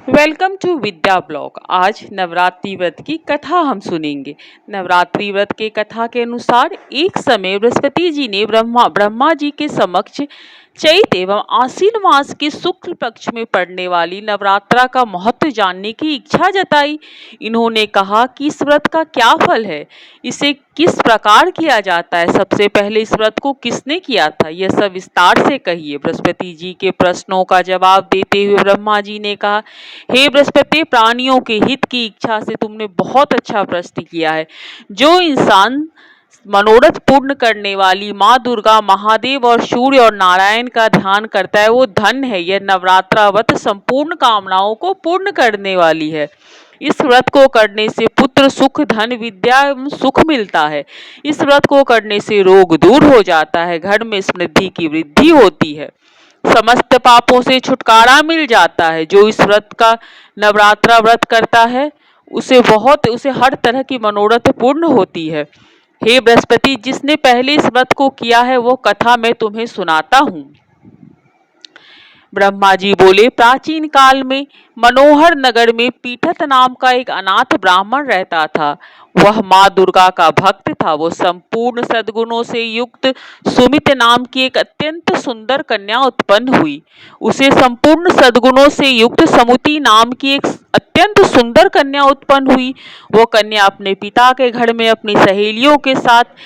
Welcome to Vidya blog. आज नवरात्रि व्रत की कथा हम सुनेंगे। नवरात्रि व्रत के कथा के अनुसार एक समय बृहस्पति जी ने ब्रह्मा जी के समक्ष चैत एवं आश्विन मास के शुक्ल पक्ष में पड़ने वाली नवरात्रा का महत्व जानने की इच्छा जताई। इन्होंने कहा कि इस व्रत का क्या फल है, इसे किस प्रकार किया जाता है, सबसे पहले इस व्रत को किसने किया था, यह सब विस्तार से कहिए। बृहस्पति जी के प्रश्नों का जवाब देते हुए ब्रह्मा जी ने कहा, हे बृहस्पति, प्राणियों के हित की इच्छा से तुमने बहुत अच्छा प्रश्न किया है। जो इंसान मनोरथ पूर्ण करने वाली माँ दुर्गा, महादेव और सूर्य और नारायण का ध्यान करता है वो धन है। यह नवरात्रा व्रत संपूर्ण कामनाओं को पूर्ण करने वाली है। इस व्रत को करने से पुत्र सुख, धन, विद्या एवं सुख मिलता है। इस व्रत को करने से रोग दूर हो जाता है, घर में समृद्धि की वृद्धि होती है, समस्त पापों से छुटकारा मिल जाता है। जो इस व्रत का नवरात्रा व्रत करता है उसे हर तरह की मनोरथ पूर्ण होती है। हे बृहस्पति, जिसने पहले इस व्रत को किया है वो कथा मैं तुम्हें सुनाता हूँ। ब्रह्मा जी बोले, प्राचीन काल में मनोहर नगर में पीठत नाम का एक अनाथ ब्राह्मण रहता था। वह माँ दुर्गा का भक्त था। वो संपूर्ण सद्गुणों से युक्त सुमित नाम की एक अत्यंत सुंदर कन्या उत्पन्न हुई। उसे संपूर्ण सद्गुणों से युक्त समुति नाम की एक अत्यंत सुंदर कन्या उत्पन्न हुई। वो कन्या अपने पिता के घर में अपनी सहेलियों के साथ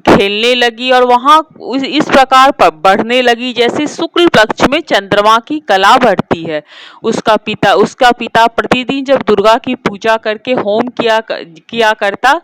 खेलने लगी और वहां इस प्रकार बढ़ने लगी जैसे शुक्ल पक्ष में चंद्रमा की कला बढ़ती है। उसका पिता प्रतिदिन जब दुर्गा की पूजा करके होम किया करता,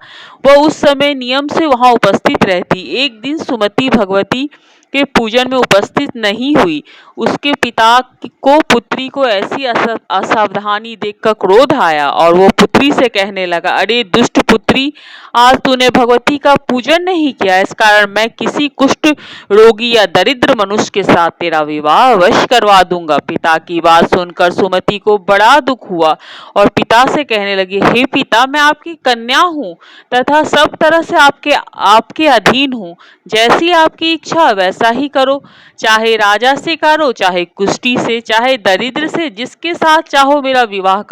वह उस समय नियम से वहां उपस्थित रहती। एक दिन सुमति भगवती के पूजन में उपस्थित नहीं हुई। उसके पिता को पुत्री को ऐसी असावधानी देखकर क्रोध आया और वो पुत्री से कहने लगा, अरे दुष्ट पुत्री, आज तूने भगवती का पूजन नहीं किया, इस कारण मैं किसी कुष्ठ रोगी या दरिद्र मनुष्य के साथ तेरा विवाह अवश्य करवा दूंगा। पिता की बात सुनकर सुमति को बड़ा दुख हुआ और पिता से कहने लगी, हे पिता, मैं आपकी कन्या हूँ तथा सब तरह से आपके अधीन हूँ। जैसी आपकी इच्छा वैसा ही करो, चाहे राजा से करो, चाहे कुष्ठी से, चाहे दरिद्र से, जिसके साथ चाहो मेरा विवाह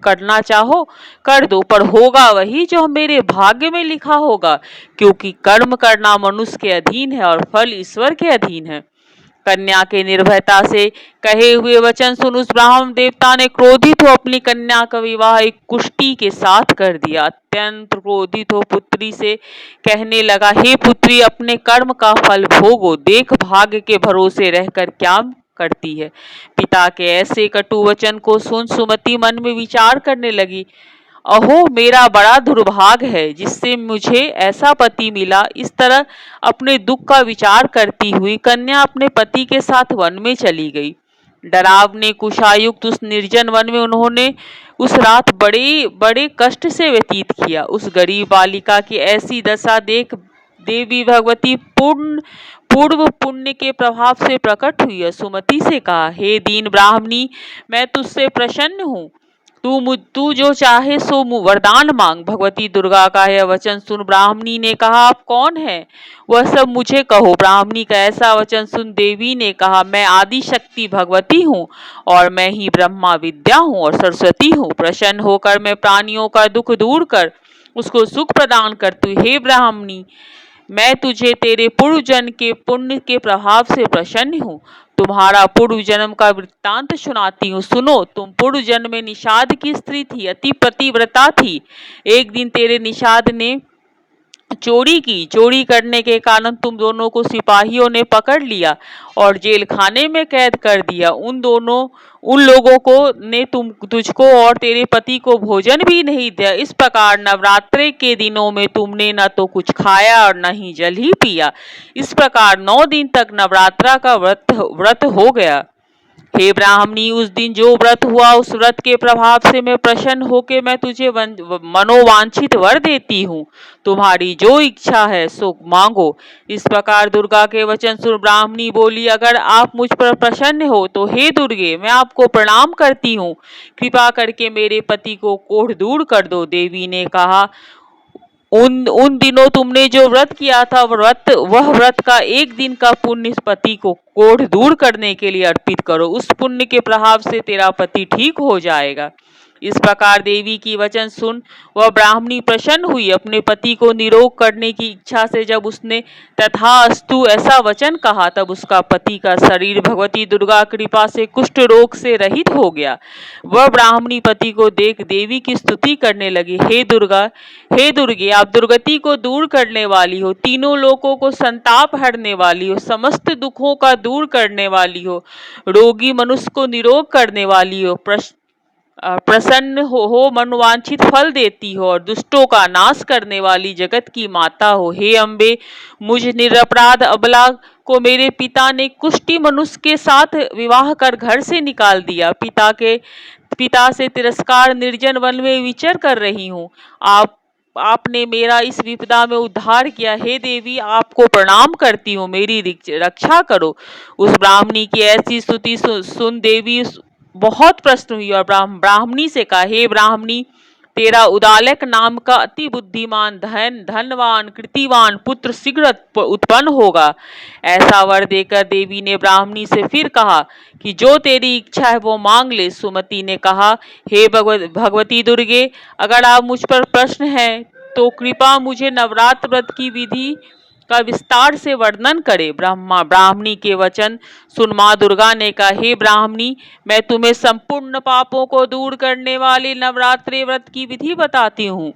करना चाहो कर दो, पर होगा वही जो मेरे भाग्य में लिखा होगा, क्योंकि कर्म करना मनुष्य के अधीन है और फल ईश्वर के अधीन है। कन्या के निर्भयता से कहे हुए वचन सुन उस ब्राह्मण देवता ने क्रोधित हो अपनी कन्या का विवाह एक कुष्ठी के साथ कर दिया। अत्यंत क्रोधित हो पुत्री से कहने लगा, हे पुत्री, अपने कर्म का फल भोगो, देख भाग्य के भरोसे रहकर क्या करती है। पिता के ऐसे कटु वचन को सुन सुमति मन में विचार करने लगी, अहो, मेरा बड़ा दुर्भाग्य है जिससे मुझे ऐसा पति मिला। इस तरह अपने दुख का विचार करती हुई कन्या अपने पति के साथ वन में चली गई। डरावने कुशायुक्त उस निर्जन वन में उन्होंने उस रात बड़े बड़े कष्ट से व्यतीत किया। उस गरीब बालिका की ऐसी दशा देख देवी भगवती पूर्व पुण्य के प्रभाव से प्रकट हुई है। सुमति से कहा, हे दीन ब्राह्मणी, मैं तुझसे प्रसन्न हूँ, तू जो चाहे सो वरदान मांग। भगवती दुर्गा का यह वचन सुन ब्राह्मणी ने कहा, आप कौन है, वह सब मुझे कहो। ब्राह्मणी का ऐसा वचन सुन देवी ने कहा, मैं आदि शक्ति भगवती हूँ और मैं ही ब्रह्मा विद्या हूँ और सरस्वती हूँ। प्रसन्न होकर मैं प्राणियों का दुख दूर कर उसको सुख प्रदान करती हूँ। हे ब्राह्मणी, मैं तुझे तेरे पूर्व जन्म के पुण्य के प्रभाव से प्रसन्न हूँ। तुम्हारा पूर्व जन्म का वृत्तांत सुनाती हूँ, सुनो। तुम पूर्व जन्म में निषाद की स्त्री थी, अति पतिव्रता थी। एक दिन तेरे निषाद ने चोरी की। चोरी करने के कारण तुम दोनों को सिपाहियों ने पकड़ लिया और जेल खाने में कैद कर दिया। उन लोगों को ने तुझको और तेरे पति को भोजन भी नहीं दिया। इस प्रकार नवरात्रि के दिनों में तुमने न तो कुछ खाया और न ही जल ही पिया। इस प्रकार 9 दिन तक नवरात्रा का व्रत हो गया। हे ब्राह्मणी, उस दिन जो व्रत हुआ उस व्रत के प्रभाव से मैं प्रसन्न होकर मैं तुझे मनोवांछित वर देती हूँ। तुम्हारी जो इच्छा है सो मांगो। इस प्रकार दुर्गा के वचन सुन ब्राह्मणी बोली, अगर आप मुझ पर प्रसन्न हो तो हे दुर्गे, मैं आपको प्रणाम करती हूँ। कृपा करके मेरे पति को कोढ़ दूर कर दो। देवी ने कहा, उन उन दिनों तुमने जो व्रत किया था, वह व्रत का एक दिन का पुण्य पति को कोढ़ दूर करने के लिए अर्पित करो। उस पुण्य के प्रभाव से तेरा पति ठीक हो जाएगा। इस प्रकार देवी की वचन सुन वह ब्राह्मणी प्रसन्न हुई। अपने पति को निरोग करने की इच्छा से जब उसने तथास्तु ऐसा वचन कहा, तब उसका पति का शरीर भगवती दुर्गा कृपा से कुष्ठ रोग से रहित हो गया। वह ब्राह्मणी पति को देख देवी की स्तुति करने लगी। हे दुर्गा, हे दुर्गे, आप दुर्गति को दूर करने वाली हो, तीनों लोकों को संताप हरने वाली हो, समस्त दुखों का दूर करने वाली हो, रोगी मनुष्य को निरोग करने वाली हो, प्रसन्न हो मनवांछित फल देती हो और दुष्टों का नाश करने वाली जगत की माता हो। हे अम्बे, मुझ निरपराध अबला को मेरे पिता ने कुष्ठी मनुष्य के साथ विवाह कर घर से निकाल दिया। पिता से तिरस्कार निर्जन वन में विचर कर रही हूँ। आपने मेरा इस विपदा में उद्धार किया। हे देवी, आपको प्रणाम करती हूँ, मेरी रक्षा करो। उस ब्राह्मणी की ऐसी स्तुति सुन देवी बहुत प्रसन्न हुई और ब्राह्मणी से कहा, हे ब्राह्मणी, तेरा उदालक नाम का अति बुद्धिमान, धनवान, कृतिवान पुत्र शीघ्र उत्पन्न होगा। ऐसा वर देकर देवी ने ब्राह्मणी से फिर कहा कि जो तेरी इच्छा है वो मांग ले। सुमति ने कहा, हे भगवती दुर्गे, अगर आप मुझ पर प्रश्न है तो कृपा मुझे नवरात्र व्रत की विधि का विस्तार से वर्णन करे। ब्राह्मणी के वचन सुन माँ दुर्गा ने कहा, हे ब्राह्मणी, मैं तुम्हें संपूर्ण पापों को दूर करने वाले नवरात्रि व्रत की विधि बताती हूँ।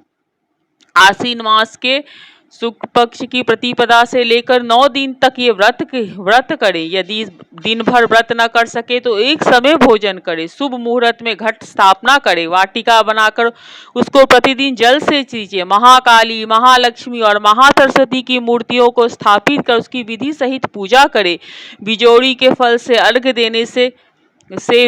आसीन मास के शुक्ल पक्ष की प्रतिपदा से लेकर 9 दिन तक ये व्रत करे। यदि दिन भर व्रत न कर सके तो एक समय भोजन करे। शुभ मुहूर्त में घट स्थापना करे, वाटिका बनाकर उसको प्रतिदिन जल से सींचे। महाकाली, महालक्ष्मी और महासरस्वती की मूर्तियों को स्थापित कर उसकी विधि सहित पूजा करे। बिजोड़ी के फल से अर्घ्य देने से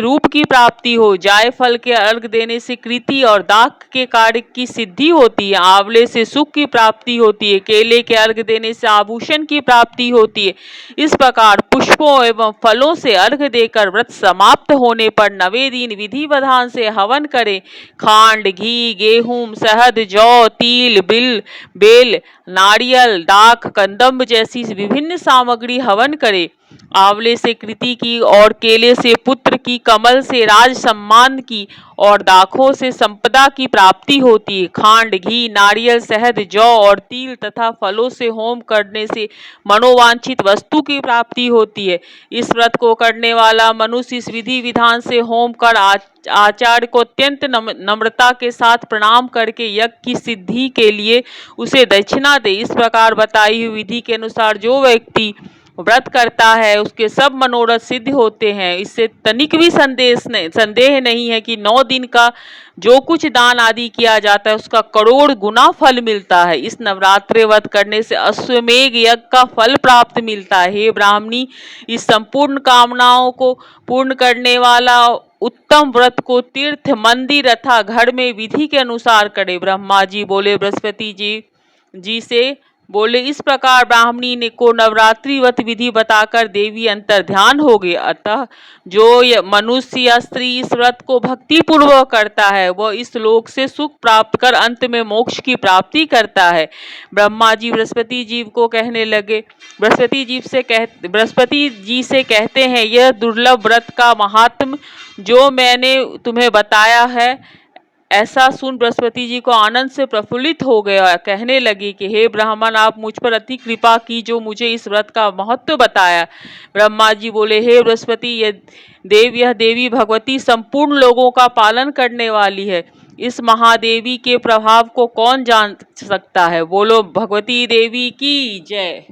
रूप की प्राप्ति हो। जायफल के अर्घ देने से कृति और दाक के कार्य की सिद्धि होती है। आंवले से सुख की प्राप्ति होती है। केले के अर्घ देने से आभूषण की प्राप्ति होती है। इस प्रकार पुष्पों एवं फलों से अर्घ देकर व्रत समाप्त होने पर 9वें दिन विधि विधान से हवन करें। खांड, घी, गेहूं, शहद, जौ, तिल, बेल, नारियल, दाख, कंदम्ब जैसी विभिन्न सामग्री हवन करे। आंवले से कृति की और केले से पुत्र की, कमल से राज सम्मान की और दाखों से संपदा की प्राप्ति होती है। खांड, घी, नारियल, शहद, जौ और तिल तथा फलों से होम करने से मनोवांछित वस्तु की प्राप्ति होती है। इस व्रत को करने वाला मनुष्य इस विधि विधान से होम कर आचार्य को अत्यंत नम्रता के साथ प्रणाम करके यज्ञ की सिद्धि के लिए उसे दक्षिणा दे। इस प्रकार बताई हुई विधि के अनुसार जो व्यक्ति व्रत करता है उसके सब मनोरथ सिद्ध होते हैं। इससे तनिक भी संदेह नहीं है कि 9 दिन का जो कुछ दान आदि किया जाता है उसका करोड़ गुना फल मिलता है। इस नवरात्रि व्रत करने से अश्वमेघ यज्ञ का फल प्राप्त मिलता है। हे ब्राह्मणी, इस संपूर्ण कामनाओं को पूर्ण करने वाला उत्तम व्रत को तीर्थ, मंदिर अथवा घर में विधि के अनुसार करे। ब्रह्मा जी बोले बृहस्पति जी से बोले, इस प्रकार ब्राह्मणी ने को नवरात्रि व्रत विधि बताकर देवी अंतर ध्यान हो गई। अतः जो मनुष्य या स्त्री इस व्रत को भक्ति पूर्वक करता है वह इस लोक से सुख प्राप्त कर अंत में मोक्ष की प्राप्ति करता है। ब्रह्मा जी बृहस्पति जी को कहने लगे, बृहस्पति जी से कहते हैं, यह दुर्लभ व्रत का महात्म जो मैंने तुम्हें बताया है। ऐसा सुन बृहस्पति जी को आनंद से प्रफुल्लित हो गया। कहने लगी कि हे ब्राह्मण, आप मुझ पर अति कृपा की जो मुझे इस व्रत का महत्व बताया। ब्रह्मा जी बोले, हे बृहस्पति, यह देवी भगवती संपूर्ण लोगों का पालन करने वाली है। इस महादेवी के प्रभाव को कौन जान सकता है। बोलो भगवती देवी की जय।